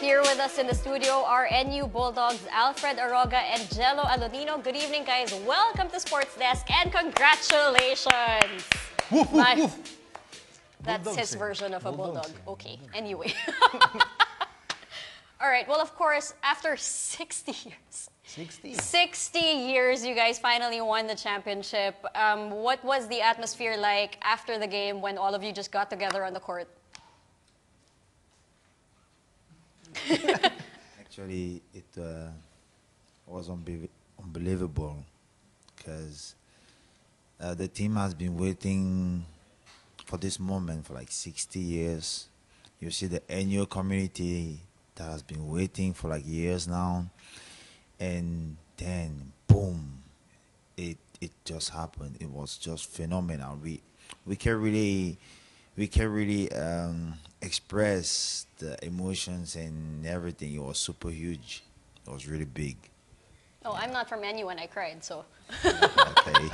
Here with us in the studio are NU Bulldogs, Alfred Aroga and Jello Alonino. Good evening, guys. Welcome to Sports Desk and congratulations. Woof, woof, woof. That's Bulldogs, his version of a bulldog. Okay, Bulldogs. anyway. All right, well, of course, after 60 years. 60 years, you guys finally won the championship. What was the atmosphere like after the game when all of you just got together on the court? Actually, it was unbelievable because the team has been waiting for this moment for like 60 years. You see the NU community that has been waiting for like years now, and then boom, it just happened. It was just phenomenal. We can really express the emotions and everything. It was super huge. It was really big. Oh, I'm not from NU and I cried, so. Okay.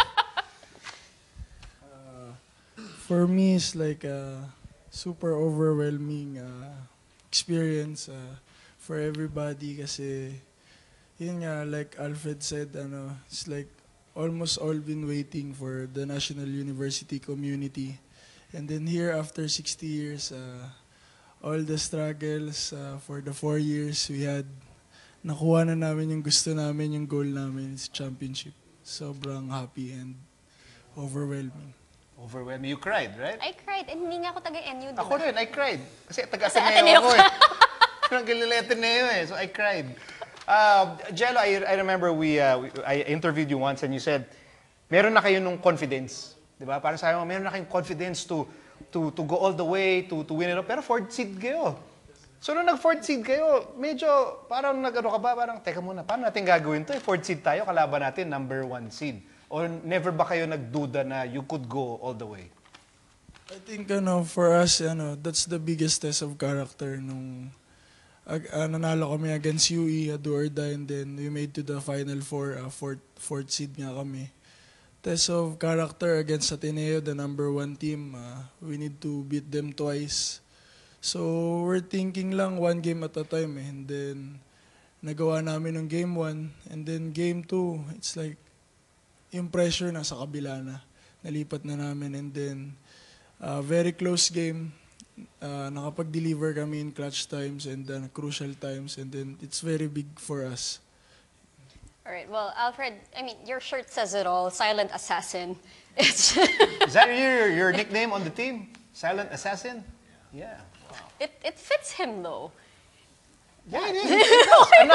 For me, it's like a super overwhelming experience for everybody kasi yun nga, like Alfred said, it's like almost all been waiting for the National University community. And then here, after 60 years, all the struggles for the 4 years we had, nakuha na namin yung gusto namin, yung goal namin, it's championship. Sobrang happy and overwhelming. Overwhelming. You cried, right? I cried, and hindi nga ako taga-NU. Ako rin, I cried. Kasi Kasi taga-Ateneo ako Ateneo eh. Nag-Ateneo eh, so I cried. Jello, I remember I interviewed you once and you said, meron na kayo nung confidence. Diba? Parang sabi mo, meron na kayong confidence to go all the way, to win it up. Pero fourth seed kayo. So nung nag-fourth seed kayo, medyo parang nag-ano ka ba? Parang, teka muna, paano natin gagawin to? Fourth seed tayo, kalaban natin, number 1 seed. Or never ba kayo nagduda na you could go all the way? I think for us, that's the biggest test of character nung nanalo kami against UE, do or die, and then we made to the Final Four, fourth seed nga kami. Test of character against Ateneo, the number 1 team. We need to beat them twice. So we're thinking lang 1 game at a time and then nagawa namin ng game 1 and then game 2, it's like yung pressure nasa kabila na. Nalipat na namin and then very close game. Nakapag-deliver kami in clutch times and then crucial times and then it's very big for us. All right, well, Alfred, I mean, your shirt says it all, Silent Assassin. It's Is that your nickname on the team? Silent Assassin? Yeah. Wow. it fits him, though. Yeah, it is. I'm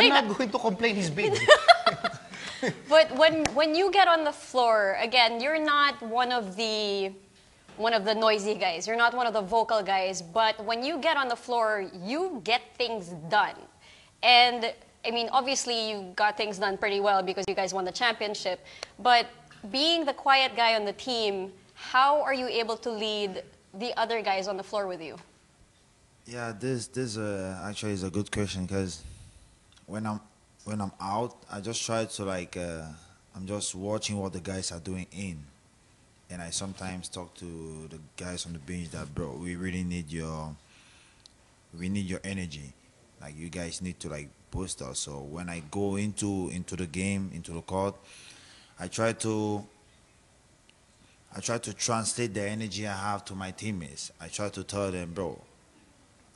not going to complain he's big. But when you get on the floor, again, you're not one of the noisy guys. You're not one of the vocal guys. But when you get on the floor, you get things done. And I mean, obviously, you got things done pretty well because you guys won the championship. But being the quiet guy on the team, how are you able to lead the other guys on the floor with you? Yeah, this actually is a good question because when I'm out, I just try to like I'm just watching what the guys are doing in, and I sometimes talk to the guys on the bench that, bro, we need your energy, like you guys need to like boost us. So when I go into the game, into the court, I try to translate the energy I have to my teammates. I try to tell them, bro,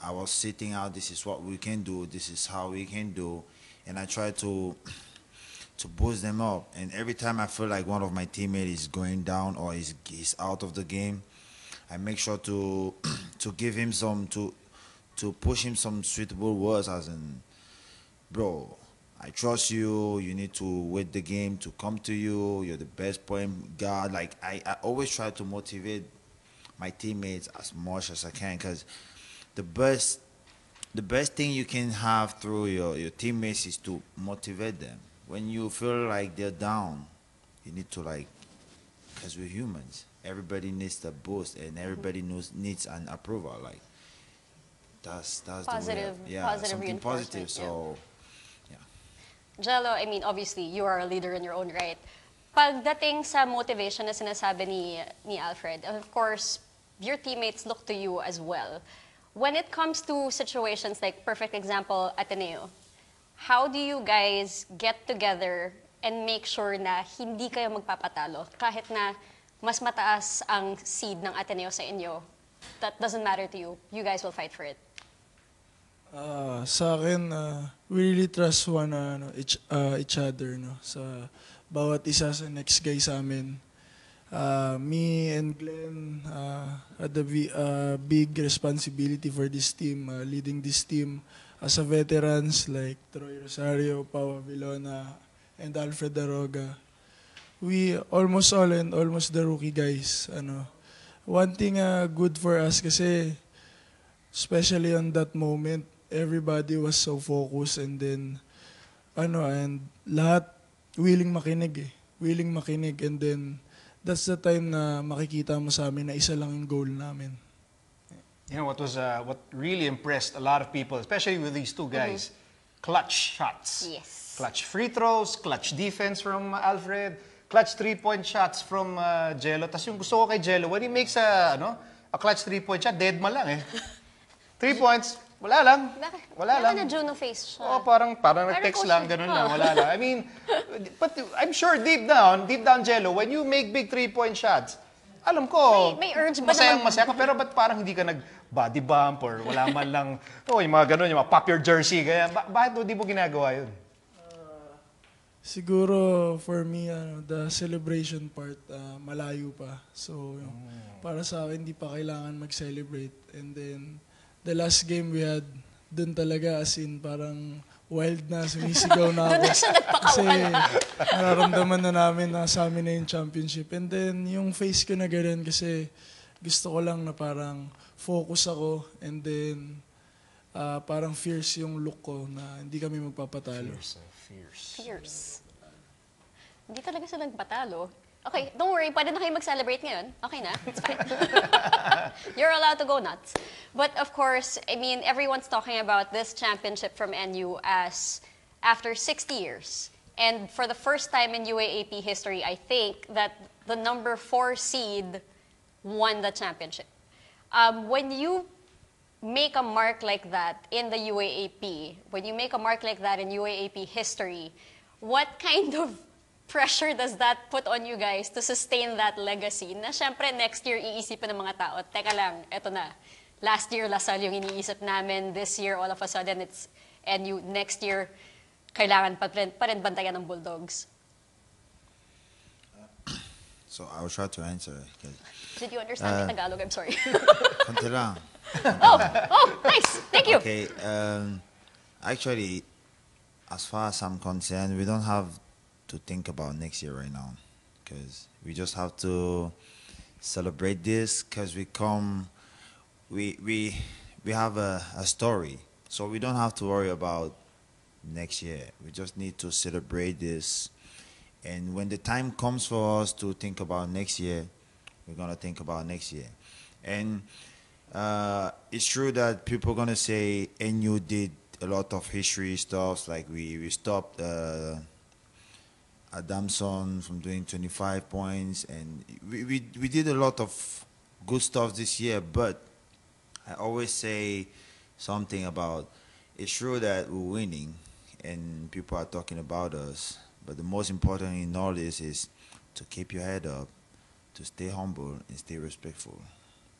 I was sitting out, this is what we can do, this is how we can do. And I try to boost them up. And every time I feel like one of my teammates is going down or he's out of the game, I make sure to give him to push him some suitable words, as in, bro, I trust you, you need to wait the game to come to you, you're the best point guard. Like I always try to motivate my teammates as much as I can, because the best thing you can have through your teammates is to motivate them. When you feel like they're down, you need to like, because we're humans, everybody needs the boost and everybody needs an approval. Like that's Positive, the way, yeah, positive something reinforcement. positive. So yeah. Jello, I mean, obviously, you are a leader in your own right. Pagdating sa motivation na sinasabi ni Alfred, and of course, your teammates look to you as well. when it comes to situations like, perfect example, Ateneo, how do you guys get together and make sure na hindi kayo magpapatalo kahit na mas mataas ang seed ng Ateneo sa inyo? That doesn't matter to you. You guys will fight for it. Sa akin, we really trust each other, no? Sa bawat isa sa next guy sa amin. Me and Glenn had a big responsibility for this team, leading this team as a veterans like Troy Rosario, Pau Avilona, and Alfred Daroga. We almost the rookie guys. One thing good for us kasi, especially on that moment, everybody was so focused and then, and lahat willing makinig and then, that's the time na makikita mo sa amin na isa lang yung goal namin. You know, what really impressed a lot of people, especially with these two guys, clutch shots. Yes. Clutch free throws, clutch defense from Alfred, clutch three-point shots from Jello. Tapos yung gusto ko kay Jello, when he makes a clutch three-point shot, dead man lang eh. 3 points, wala lang. Wala lang. Na Juno face siya. Oh, parang nag-text lang, ganun lang, wala lang. I mean, but I'm sure deep down, Jello, when you make big 3-point shots, alam ko, may urge ba naman? masaya ka, pero ba't parang hindi ka nag-body bump or wala man lang, yung mga ganun, yung mga pop your jersey, ganyan. Bakit hindi mo ginagawa yun? Siguro, for me, the celebration part, malayo pa. So, para sa akin, hindi pa kailangan mag-celebrate. And then, the last game we had, dun talaga as in parang wild na, sumisigaw na ako. Doon na siya Kasi nagpakawala. nararamdaman na namin na sa amin na yung championship. And then yung face ko na ganun kasi gusto ko lang na parang focus ako and then parang fierce yung look ko na hindi kami magpapatalo. Fierce. Hindi talaga sila nagpatalo. Okay, don't worry. Pwede na kayo mag-celebrate ngayon. Okay na. It's fine. You're allowed to go nuts. But of course, I mean, everyone's talking about this championship from NU as after 60 years. And for the first time in UAAP history, I think that the number 4 seed won the championship. When you make a mark like that in the UAAP, when you make a mark like that in UAAP history, what kind of pressure does that put on you guys to sustain that legacy? Na syempre, next year, iisipin ng mga tao, teka lang, eto na. Last year, Lasal yung iniisip namin. This year, all of a sudden, it's NU. Next year, kailangan pa rin bantayan ng Bulldogs. So I'll try to answer. Did you understand the Tagalog? I'm sorry. Konti lang. oh, nice. Thank you. Okay. Actually, as far as I'm concerned, we don't have to think about next year right now, because we just have to celebrate this, because we have a story, so we don't have to worry about next year. We just need to celebrate this, and when the time comes for us to think about next year, we're gonna think about next year. And it's true that people are gonna say NU did a lot of history stuff, like we stopped Adamson from doing 25 points, and we did a lot of good stuff this year. But I always say something about, it's true that we're winning and people are talking about us, but the most important in all this is to keep your head up, to stay humble and stay respectful.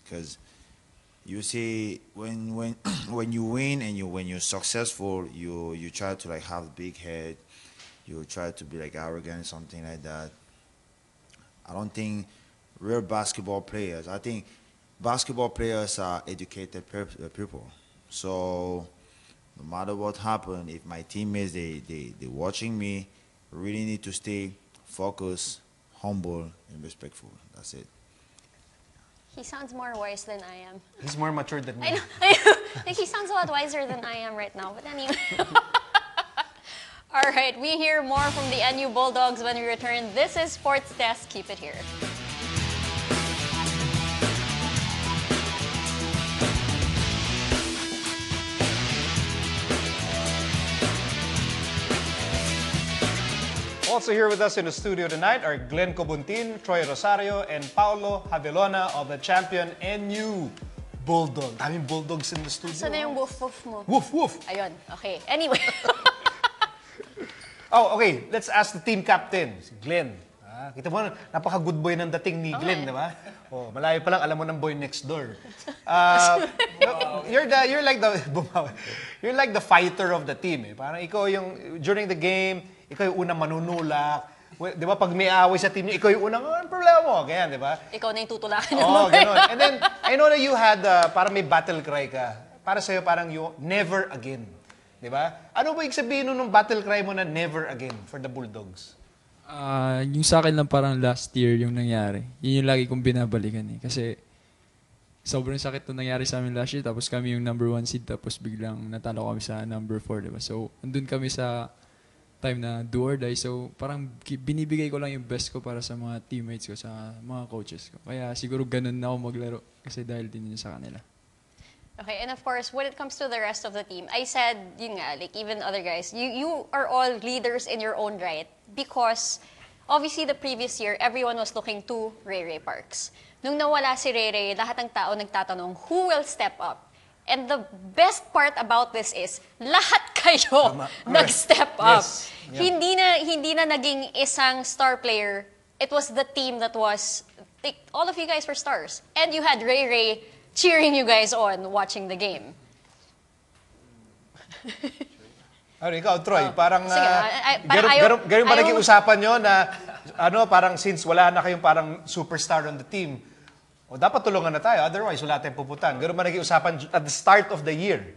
Because you see, when when you win and when you're successful, you try to like have a big head. You try to be like arrogant, something like that. I don't think real basketball players, I think basketball players are educated people. So no matter what happened, if my teammates, they're watching me, really need to stay focused, humble, and respectful. That's it. He sounds more wise than I am. He's more mature than me. I know. Like, he sounds a lot wiser than I am right now. But anyway. All right, we hear more from the NU Bulldogs when we return. This is Sports Desk. Keep it here. Also here with us in the studio tonight are Glenn Cobuntin, Troy Rosario, and Paulo Javelona of the champion NU Bulldog. Daming Bulldogs in the studio. Saan na yung woof-woof mo? Woof, woof. Ayun, okay. Anyway. Oh, okay. Let's ask the team captain, si Glenn. Kita mo, napaka-good boy ng dating ni Glenn, di ba? Oh, malayo pa lang, alam mo ng boy next door. You're like the fighter of the team. Eh. Parang ikaw yung, during the game, ikaw yung unang manunulak. Di ba, pag may away sa team niyo, ikaw yung unang, ano problema mo? Ganyan, di ba? Ikaw na yung tutulakan ng Oo, mga ganun. And then, I know that you had, parang may battle cry ka. Para sa'yo, parang yung never again. Di ba? Ano ba ibig sabihin nung battle cry mo na never again for the Bulldogs? Yung sa akin lang parang last year yung nangyari. Yun yung lagi kong binabalikan eh. Kasi sobrang sakit nung nangyari sa amin last year. Tapos kami yung number 1 seed. Tapos biglang natalo kami sa number 4, diba? So, andun kami sa time na do or die. So, parang binibigay ko lang yung best ko para sa mga teammates ko, sa mga coaches ko. Kaya siguro ganun na ako maglaro. Kasi dahil din yun sa kanila. Okay, and of course, when it comes to the rest of the team, I said, yun nga, like even other guys, you are all leaders in your own right because obviously the previous year, everyone was looking to Ray Ray Parks. Nung nawala si Ray Ray, lahat ng tao nagtatanong, who will step up? And the best part about this is, lahat kayo nag-step up. Yes. Yeah. Hindi na naging isang star player. It was the team that was, like, all of you guys were stars. And you had Ray Ray cheering you guys on watching the game. Ano, ikaw, Troy, parang, Sige, parang ganun ba ayaw- naging usapan nyo na, ano, parang since wala na kayong parang superstar on the team, o dapat tulungan na tayo, otherwise wala tayong puputan. Ganun ba naging usapan at the start of the year?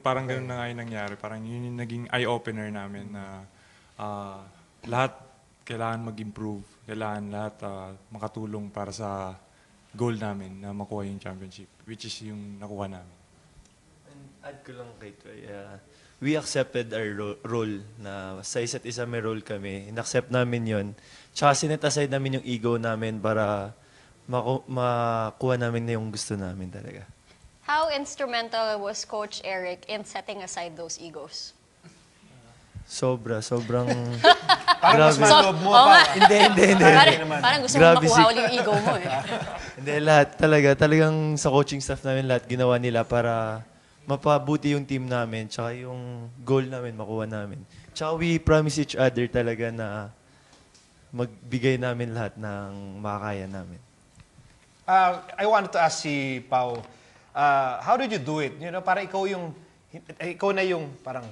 Parang ganun na nga yung nangyari. Parang yun yung naging eye-opener namin na lahat kailangan mag-improve. Kailangan lahat makatulong para sa goal namin na makuha yung championship, which is yung nakuha namin. Add ko lang kay Troy, we accepted our role na sa isa't isa may role kami. In-accept namin yon. Tsaka sinet aside namin yung ego namin para makuha namin na yung gusto namin talaga. How instrumental was Coach Eric in setting aside those egos? Sobrang... Parang mas Grabe. maloob mo pa. Hindi. Parang gusto mo Grabe makuha ulit yung ego mo eh. Hindi, lahat talagang sa coaching staff namin, lahat ginawa nila para mapabuti yung team namin, tsaka yung goal namin, makuha namin. Tsaka we promise each other talaga na magbigay namin lahat ng makakaya namin. I wanted to ask si Pao, how did you do it? You know, para ikaw na yung parang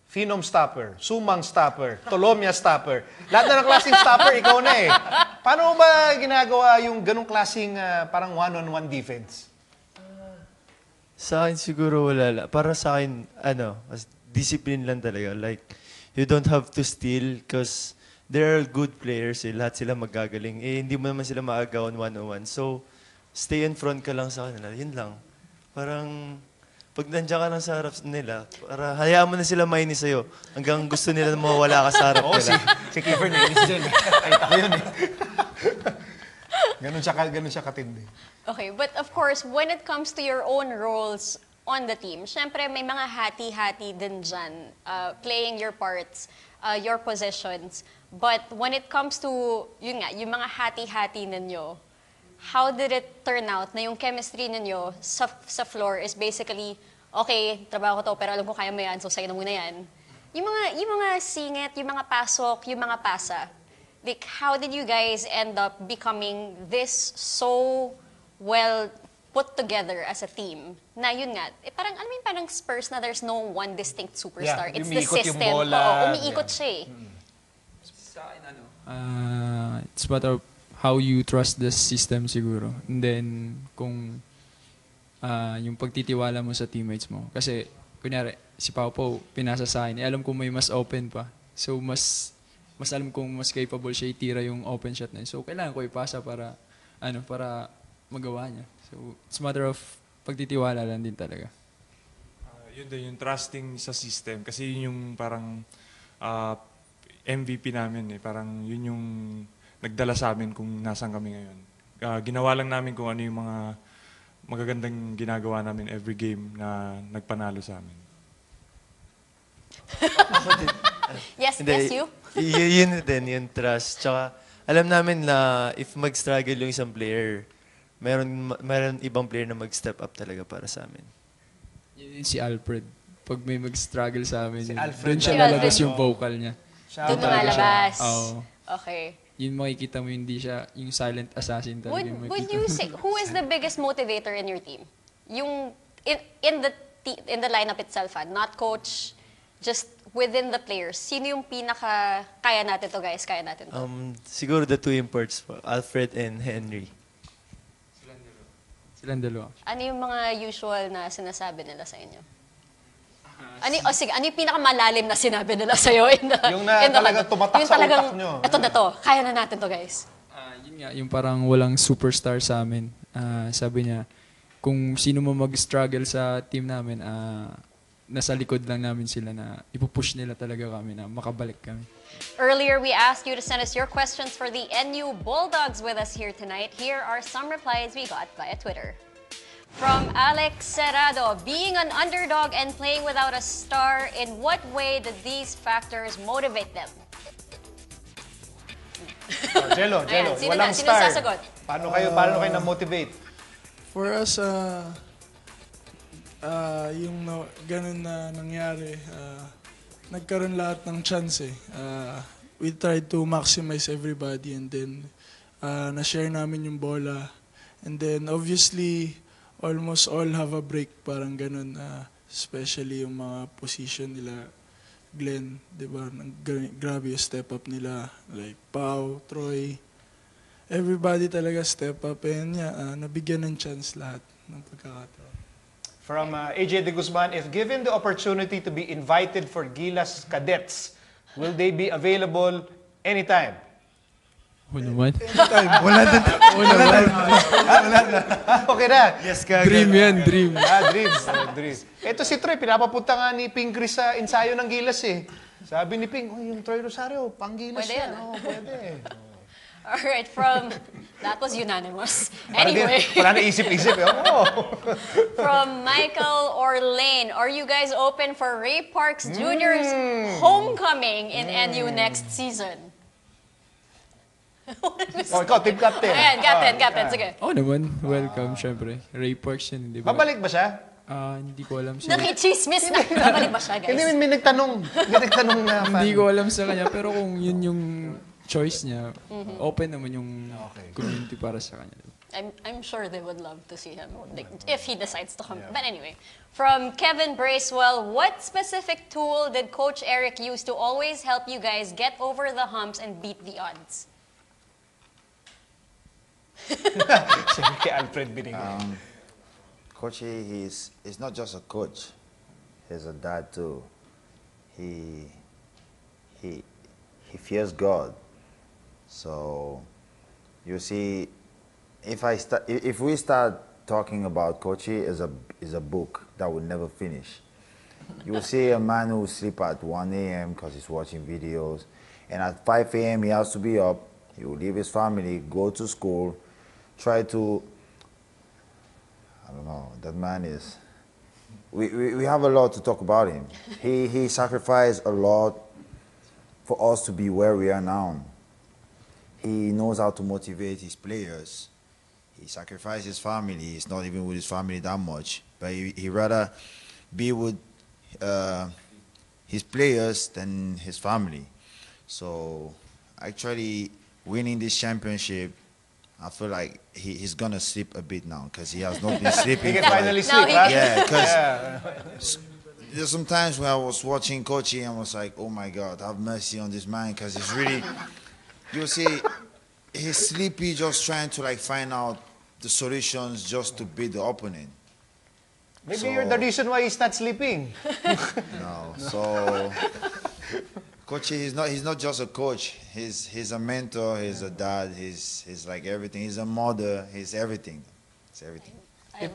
phenom stopper, sumang stopper, tolomia stopper. Lahat na ng klaseng stopper, ikaw na eh. Paano ba ginagawa yung ganong klaseng parang one-on-one defense? Sa akin siguro wala. Para sa akin, discipline lang talaga. Like, you don't have to steal because there are good players eh. Lahat sila magagaling. Eh, hindi mo naman sila maagawan one-on-one. So, stay in front ka lang sa kanila. Yun lang. Parang, pag nandiyan ka lang sa harap nila, para hayaan mo na sila mainis sa'yo. Hanggang gusto nila na mawala ka sa harap nila. Si Kiefer nainis dyan. Kahit ako yun eh. Ganun siya katindi. Okay, but of course, when it comes to your own roles on the team, syempre may mga hati-hati din dyan, playing your parts, your positions. But when it comes to, yun nga, yung mga hati-hati ninyo, how did it turn out na yung chemistry ninyo sa floor is basically, okay, trabaho ko to, pero alam ko kaya mo yan, so sa'yo na muna yan. Yung mga singit, yung mga pasok, yung mga pasa, like, how did you guys end up becoming this so well put together as a team? Na yun nga, parang, alam mo yung parang Spurs na there's no one distinct superstar. Yeah, It's the umiikot yung system. bola. Oo, umiikot siya eh. Sa akin, it's matter of how you trust the system siguro. And then, kung yung pagtitiwala mo sa teammates mo. Kasi, kunyari, si Pao pinasa sa akin, alam ko may mas open pa. So, mas alam kong mas capable siya itira yung open shot na yun. So, kailangan ko ipasa para magawa niya. So, it's matter of pagtitiwala lang din talaga. Yun din, yung trusting sa system. Kasi yun yung parang MVP namin eh. Parang yun yung nagdala sa amin kung nasaan kami ngayon. Ginawa lang namin kung ano yung mga magagandang ginagawa namin every game na nagpanalo sa amin. Yes, Hindi, yes, you? Yun din, yung trust. Tsaka, alam namin na if mag-struggle yung isang player, meron ibang player na mag-step up talaga para sa amin. Yun si Alfred. Pag may mag-struggle sa amin, Si yun, Alfred doon siya talaga. lalabas yung vocal niya. Doon lumalabas. Oo. Okay. Yun makikita mo, hindi siya yung silent assassin talaga. yung Would makikita you mo. say, who is the biggest motivator in your team? Yung, in the lineup itself, not coach, just within the players. Sino yung pinaka, kaya natin to guys, kaya natin to? Siguro the two imports po, Alfred and Henry. Silang dalawa. Ano yung mga usual na sinasabi nila sa inyo? Sige, ano yung pinakamalalim na sinabi nila sa'yo? Yung na talagang tumatak sa utak nyo. Ito na to, kaya na natin to guys. Yun nga, yung parang walang superstar sa amin. Sabi niya, kung sino mo mag-struggle sa team namin, nasa likod lang namin sila na ipupush nila talaga kami na makabalik kami. Earlier, we asked you to send us your questions for the NU Bulldogs with us here tonight. Here are some replies we got via Twitter. From Alex Cerrado, being an underdog and playing without a star, in what way did these factors motivate them? Jello, Ayan, sino walang sino star. sasagot? Paano kayo na-motivate? For us, yung ganun na nangyari, nagkaroon lahat ng chance eh. We tried to maximize everybody and then na-share namin yung bola. And then obviously, almost all have a break, parang ganun. Especially yung mga position nila, Glenn, di ba? Grabe yung step up nila. Like Pau, Troy. Everybody talaga step up. And nabigyan ng chance lahat ng pagkakataon. From AJ De Guzman, if given the opportunity to be invited for Gilas cadets, will they be available anytime? Oo naman. Wala na. Okay na. Yes, kagad. Dream yan, dream. Dream. Dream. Ito si Troy, pinapapunta nga ni Ping Chris sa ensayo ng Gilas eh. Sabi ni Ping, yung Troy Rosario, pang Gilas Pwede yan. yan, Oo, pwede. All right, that was unanimous. Parang Anyway. wala na isip-isip. From Michael Orlane, are you guys open for Ray Parks Jr.'s homecoming in NU next season? Ikaw, team captain. Ayan, captain, sige. Oo naman, welcome syempre. Ray Parks yun, di ba? Babalik ba siya? Hindi ko alam sa Nakichismis na. Babalik ba siya, guys? Hindi, may nagtanong. May nagtanong na fan. Hindi ko alam sa kanya, pero kung yun yung choice niya, open naman yung community para sa kanya. I'm sure they would love to see him if he decides to come. But anyway, from Kevin Bracewell, what specific tool did Coach Eric use to always help you guys get over the humps and beat the odds? Siyempre kay Alfred binigay. Coach, he's not just a coach. He's a dad too. He fears God. So you see, if we start talking about Coach is a book that will never finish. You will see a man who sleep at 1 a.m. because he's watching videos, and at 5 a.m. he has to be up. He will leave his family, go to school, try to, I don't know, that man is, we have a lot to talk about him. He sacrificed a lot for us to be where we are now. He knows how to motivate his players. He sacrificed his family. He's not even with his family that much, but he rather be with his players than his family. So actually winning this championship, I feel like he's gonna sleep a bit now because he has not been sleeping. He can for finally like, sleep, huh? yeah, because there's some times when I was watching Kochi and I was like, oh my God, have mercy on this man because he's really, you see, he's sleepy just trying to like find out the solutions just to beat the opponent. Maybe you're the reason why he's not sleeping. No, so Coach, he's not just a coach. He's a mentor. He's a dad. He's like everything. He's a mother. He's everything. He's everything.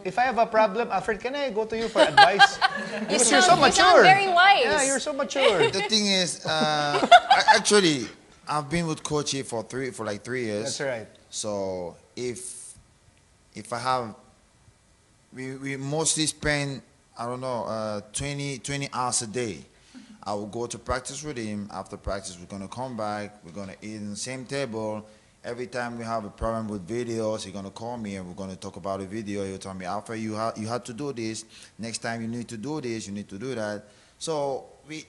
If I have a problem, Alfred, can I go to you for advice? You Because you're so sound mature. very wise. Yeah, you're so mature. The thing is, actually, I've been with Coach for like 3 years. That's right. So if I have, we mostly spend, I don't know, 20 hours a day. I will go to practice with him. After practice, we're gonna come back. We're gonna eat in the same table, every time we have a problem with videos, he's gonna call me and we're gonna talk about a video. He'll tell me, Alpha, you had to do this. Next time you need to do this, you need to do that. So we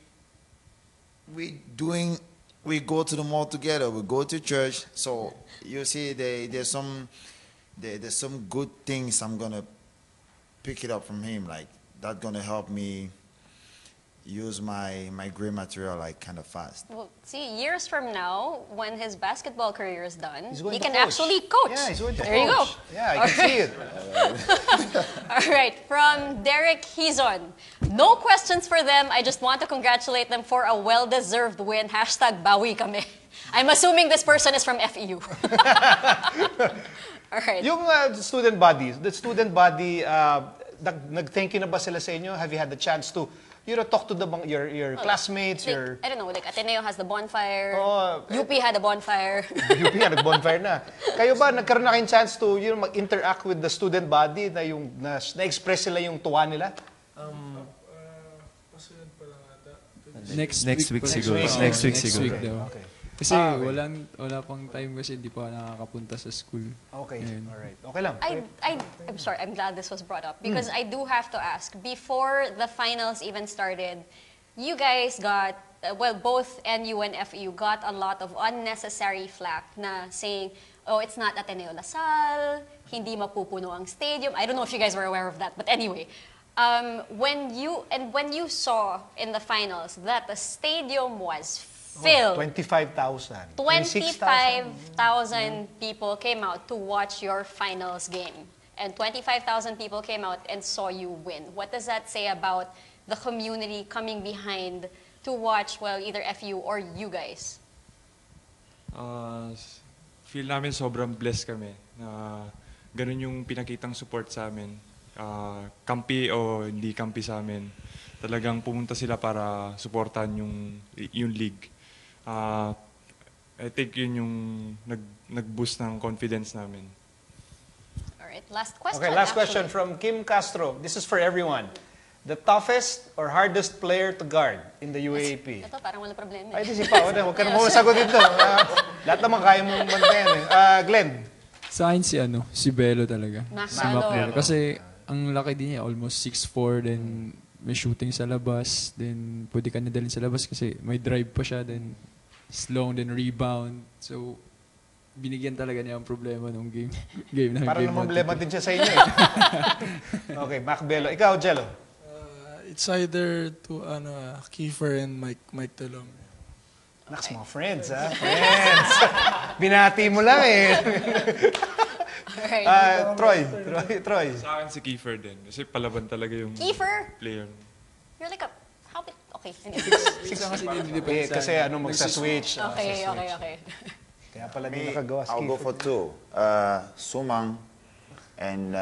go to the mall together. We go to church. So you see, there's some good things I'm gonna pick it up from him. Like that's gonna help me use my gray material like kind of fast. Well, see, years from now, when his basketball career is done, He's going he to can coach. actually coach. Yeah, he's going to There you go. coach. Yeah, I can see it. All right, from Derek Hizon. No questions for them. I just want to congratulate them for a well-deserved win. #bawi kami. I'm assuming this person is from FEU. All right. Yung student body, nag-thank you na ba sila sa inyo? Have you had the chance to, talk to your classmates, Like, I don't know, like Ateneo has the bonfire. Oh, UP had a bonfire. UP nga, nag-bonfire na. Kayo ba, nagkaroon na kayong chance to mag-interact with the student body na-express sila yung tuwa nila? Pasunod pa lang ata. Next week siguro. Next week siguro. daw. Okay. Kasi okay. wala pang time kasi hindi pa nakakapunta sa school. Okay, Ayun. alright. Okay lang. I'm sorry, I'm glad this was brought up because I do have to ask, before the finals even started, you guys got, both NU and FEU got a lot of unnecessary flack na saying, oh, it's not Ateneo Lasal, hindi mapupuno ang stadium. I don't know if you guys were aware of that, but anyway. When you saw in the finals that the stadium was filled. 25,000. 25,000 people came out to watch your finals game. And 25,000 people came out and saw you win. What does that say about the community coming behind to watch, either FU or you guys? Feel namin sobrang blessed kami na ganun yung pinakitang support sa amin. Kampi o hindi kampi sa amin. Talagang pumunta sila para supportan yung league. I think yun yung nag-boost ng confidence namin. All right, last question. Okay, last question from Kim Castro. This is for everyone. The toughest or hardest player to guard in the UAAP? Ito, parang wala problema. Ay, di si Pao. Huwag ka na masagot dito. Lahat naman kaya mong bantayan. Glenn. Sa akin si Belo talaga. Si Macbelo. Macbelo. Kasi ang laki din niya, almost 6'4", then may shooting sa labas, then pwede ka nadalhin sa labas kasi may drive pa siya, then slow, then rebound. So, binigyan talaga niya ang problema nung game na Parang game naman 1. problema din siya sa inyo. Okay, Macbelo. Ikaw, Jello. It's either to Kiefer and Mike Talong. Naks, mga friends, ha? Friends. Binati mo lang eh. Alright. Troy. Sa akin si Kiefer din. Kasi palaban talaga yung Kiefer? player. You're like okay. Kasi magsa-switch. Okay. Kaya pala di nakagawa si I'll go Kiefer. for two. Sumang and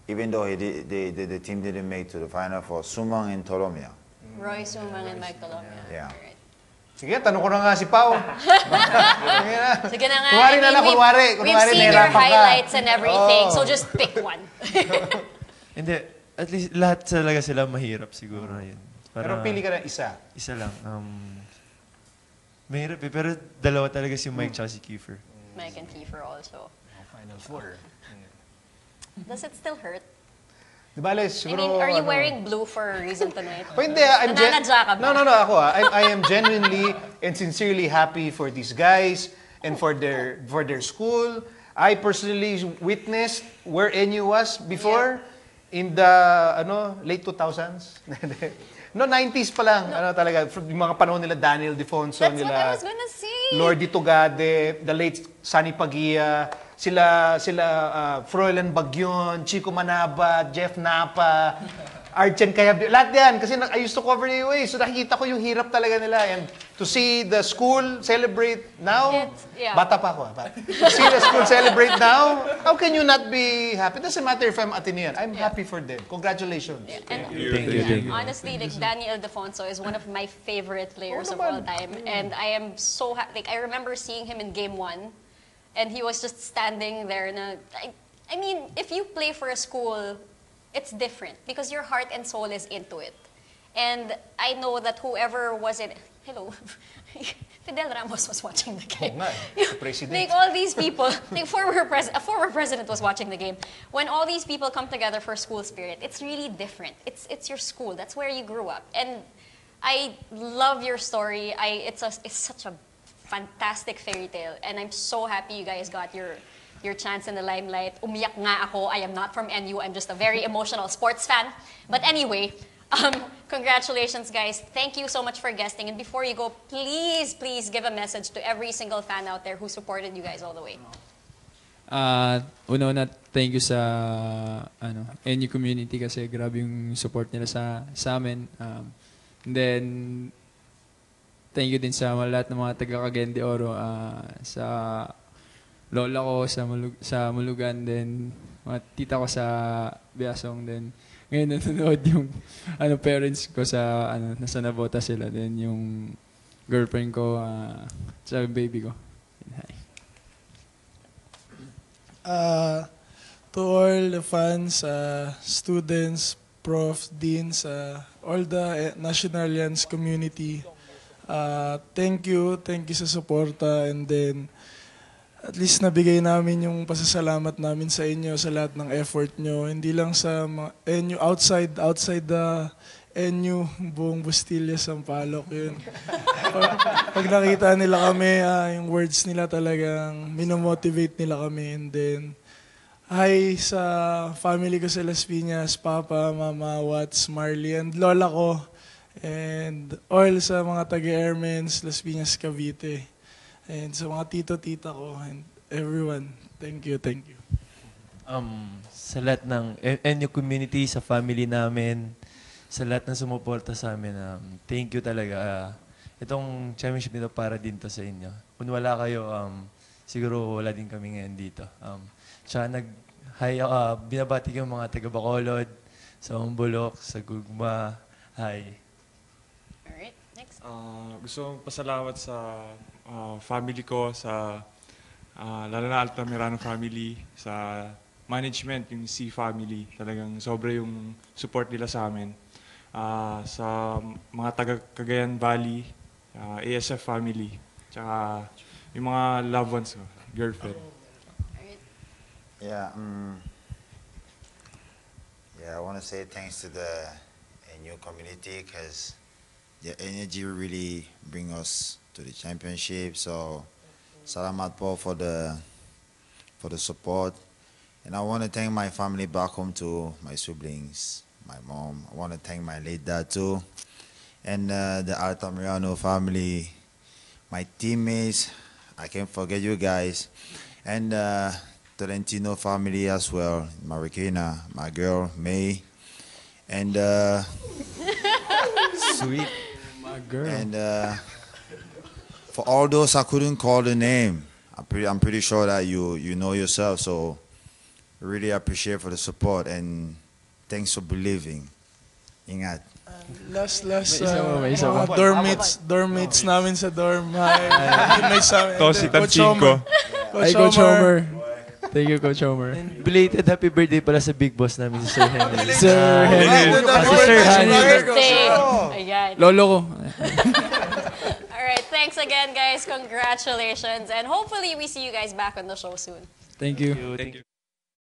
even though the team didn't make to the final, for Sumang and Toromia. Roy Sumang and Mike Talomia. Yeah. Alright. Sige, tanong ko na nga si Pao. Sige na nga. Kunwari na lang, kunwari. We've seen your nahirapan ka. highlights and everything, Oh. so just pick one. Hindi, at least lahat talaga sila mahirap siguro yun. Pero pili ka na isa. Isa lang. Mahirap eh, pero dalawa talaga si Mike tsaka si Kiefer. Mike and Kiefer also. Final four. Does it still hurt? Di ba, I Les, siguro, mean, are you wearing blue for a reason tonight? Oh, hindi. Nananadya ka ba? No, ako. I am genuinely and sincerely happy for these guys and for their school. I personally witnessed where NU was before in the late 2000s. No, 90s pa lang. Talaga, yung mga panahon nila Daniel Defonso, That's nila what I was gonna say. Lordy Tugade, the late Sunny Pagia, sila Froilan Bagyon, Chico Manaba, Jeff Napa, Archen Kayab, lahat yan. Kasi I used to cover the UA, so nakikita ko yung hirap talaga nila. And to see the school celebrate now, bata pa ako. To see the school celebrate now, how can you not be happy? It doesn't matter if I'm Atenean. I'm happy for them. Congratulations. And Thank you. honestly, like Daniel Defonso is one of my favorite players of all time, and I am so happy. Like I remember seeing him in Game 1, and he was just standing there. I mean, if you play for a school, it's different because your heart and soul is into it. And I know that whoever was in... Hello. Fidel Ramos was watching the game. Oo nga eh, si President. Like all these people, like a former president was watching the game. When all these people come together for school spirit, it's really different. It's your school. That's where you grew up. And I love your story. It's such a fantastic fairy tale. And I'm so happy you guys got your chance in the limelight. Umiyak nga ako. I am not from NU. I'm just a very emotional sports fan. But anyway, congratulations, guys. Thank you so much for guesting. And before you go, please give a message to every single fan out there who supported you guys all the way. Una-una, thank you sa NU community kasi grabe yung support nila sa amin. And then, thank you din sa lahat ng mga taga-Cagayan de Oro, sa lola ko sa Mulugan, then mga tita ko sa Biasong, then ngayon nanonood yung parents ko sa nasa Nabota sila, then yung girlfriend ko sa baby ko. To all the fans, students, profs, deans, all the National Alliance community, thank you sa suporta, and then at least nabigay namin yung pasasalamat namin sa inyo sa lahat ng effort nyo. Hindi lang sa NU, outside the NU, buong Bustillas, Sampaloc, yun. Pag nakita nila kami, yung words nila talagang minomotivate nila kami. And then, hi sa family ko sa Las Piñas, Papa, Mama, Watts, Marley, and Lola ko. And all sa mga taga-Airmens, Las Piñas, Cavite. And sa mga tito-tita ko, and everyone, thank you. Sa lahat ng NU community, sa family namin, sa lahat ng sumuporta sa amin, thank you talaga. Itong championship nito para din to sa inyo. Kung wala kayo, siguro wala din kami ngayon dito. Tsaka binabati ko yung mga taga-Bacolod, sa Umbulok, sa Gugma. Hi. Alright, next. Gusto kong pasalamat sa family ko, sa lalo na Altamirano family, sa management, yung C family. Talagang sobra yung support nila sa amin. Sa mga taga-Cagayan Valley, ASF family, tsaka yung mga loved ones ko, girlfriend. Yeah, I want to say thanks to the NU community because their energy really bring us to the championship. So, salamat po for the support. And I want to thank my family back home too, my siblings, my mom. I want to thank my late dad too. And the Altamirano family, my teammates, I can't forget you guys. And Tolentino family as well, Marikina, my girl, May. And Sweet. My girl. and for all those I couldn't call the name, I'm pretty sure that you know yourself. So really appreciate for the support and thanks for believing. Ingat. Last, May isa pa. dormmates namin sa dorm. Hi. Teammates namin. Tosi Coach Tancinco. Homer. Ay, Coach Homer. Thank you, Coach Homer. And belated happy birthday pala sa big boss namin, si Sir Henry. Sir Henry. Sir Henry. Birthday! Ayan. Lolo ko. Alright, thanks again, guys. Congratulations. And hopefully we see you guys back on the show soon. Thank you. Thank you.